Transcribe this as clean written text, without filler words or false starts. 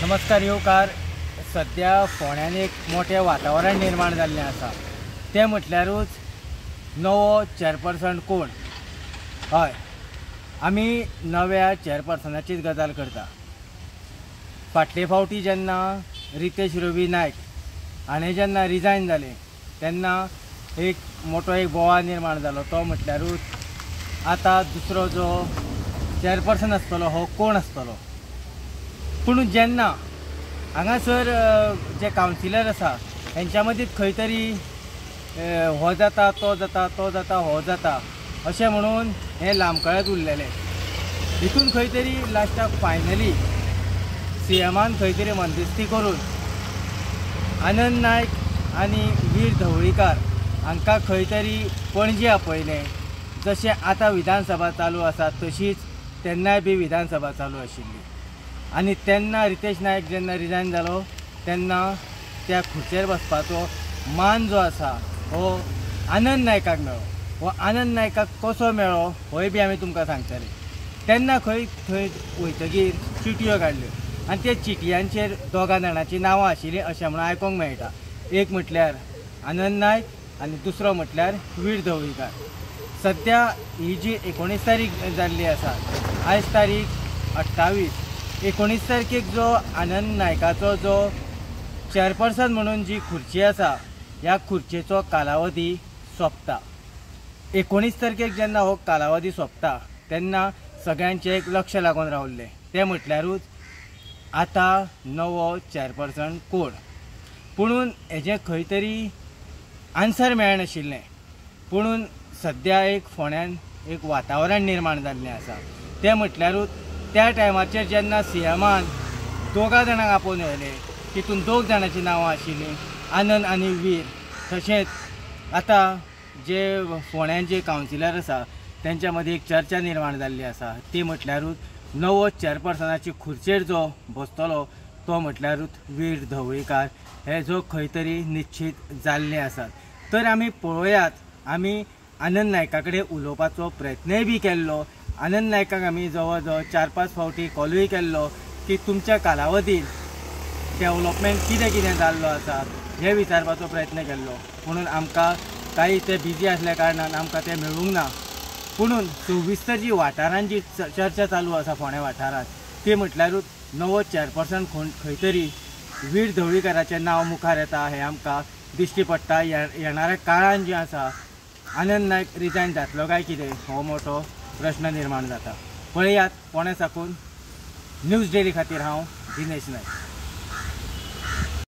नमस्कार येवकार. सध्या फोंड्यान एक मोठे वातावरण निर्माण जाल्लें आसा तें म्हटल्यारूच नवो चेअरपर्सन कोण. हय, आमी नव्या चेअरपर्सनाचीच गजाल करता. फाटले फावटी जेन्ना रितेश रवी नायक हाणें जेन्ना रिजायन जालें तेन्ना एक मोठो बोवाळ निर्माण जालो. तो म्हटल्यारूच आतां दुसरो जो चेअरपर्सन आसतलो हो कोण आसतलो. पूण जेन्ना हांगासर जे कावन्सिलर आसा हेंच्या मदीं खंय तरी हो जाता तो जाता तो जाता हो जाता अशें म्हणून हें लांबकळत उरलेलें. हितून खंय तरी लास्टाक फायनली सीएमान खंय तरी मंदिस्ती करून आनंद नायक आनी वीर धवळीकार हांकां खंय तरी पणजे आपयलें. जशें आतां विधानसभा चालू आसा तशीच तेन्नाय बी विधानसभा चालू आशिल्ली. आनी तेन्ना रितेश नायक जेन्ना रिजायन जालो तेन्ना त्या खुर्चेर बसपाचो मान जो आसा हो आनंद नायकाक मेळ्ळो. हो आनंद नायकाक कसो मेळ्ळो होय बी आमी तुमकां सांगतले. तेन्ना खंय थंय वयतगीर चिटयो काडल्यो आनी त्या चिटयांचेर दोगा जाणांची नांवां आशिल्लीं अशें म्हणून आयकोंक मेळटा. एक म्हटल्यार आनंद नायक आनी दुसरो म्हटल्यार वीर धवळीकार. सद्या ही जी 19 तारीख जाल्ली आसा, आयज तारीख 28. 19 तारखेक जो आनंद नायकाचो जो चेअरपर्सन म्हणून जी खुर्ची आसा ह्या खुर्चेचो कालावधी सोंपता. 19 तारखेक जेन्ना हो कालावधी सोंपता तेन्ना सगळ्यांचें एक लक्ष लागून रावल्लें. तें म्हटल्यारूच आतां नवो चेअरपर्सन कोण. पुणून हेजें खंय तरी आन्सर मेळनाशिल्लें. पुणून सद्या एक फोंड्यान एक वातावरण निर्माण जाल्लें आसा. तें म्हटल्यारूच त्या टायमाचेर जेन्ना सीएमान दोगा जाणांक आपोवन येयले तितून 2 जाणांची नांवां आशिल्लीं, आनंद आनी वीर. तशेंच आतां जे फोंड्यान जे कावन्सिलर आसा तेंच्या मदीं एक चर्चा निर्माण जाल्ली आसा. ती म्हटल्यारूच नवो चेअरपर्सनाची खुर्चेर जो बसतलो तो म्हटल्यारूच वीर धवळीकार. हे जो खंय तरी निश्चित जाल्ले आसात. तर आमी पळोवयात. आमी आनंद नायका कडेन उलोवपाचो प्रयत्नय बी केल्लो. आनंद नायकाक आमी जवळ जवळ 4-5 फावटी कॉलूय केल्लो की तुमच्या कालावधीन डेव्हलपमेंट कितें कितें जाल्लो आसा हें विचारपाचो प्रयत्न केल्लो. म्हणून आमकां काही ते बिजी आसल्या कारणान आमकां तें मेळूंक ना. पुणून 24 जी वाठारांत जी चर्चा चालू आसा फोंड्या वाठारांत ती म्हटल्यारूच नवो चेअरपर्सन खंय तरी वीर धवळीकाराचें नांव मुखार येता हें आमकां दिश्टी पडटा. येणाऱ्या काळान जें आसा आनंद नायक रिजायन जातलो काय कितें हो मोठो प्रश्न निर्माण जाता. पळयात. फोंड्या साकून न्यूज डेली खातीर हांव दिनेश नायक.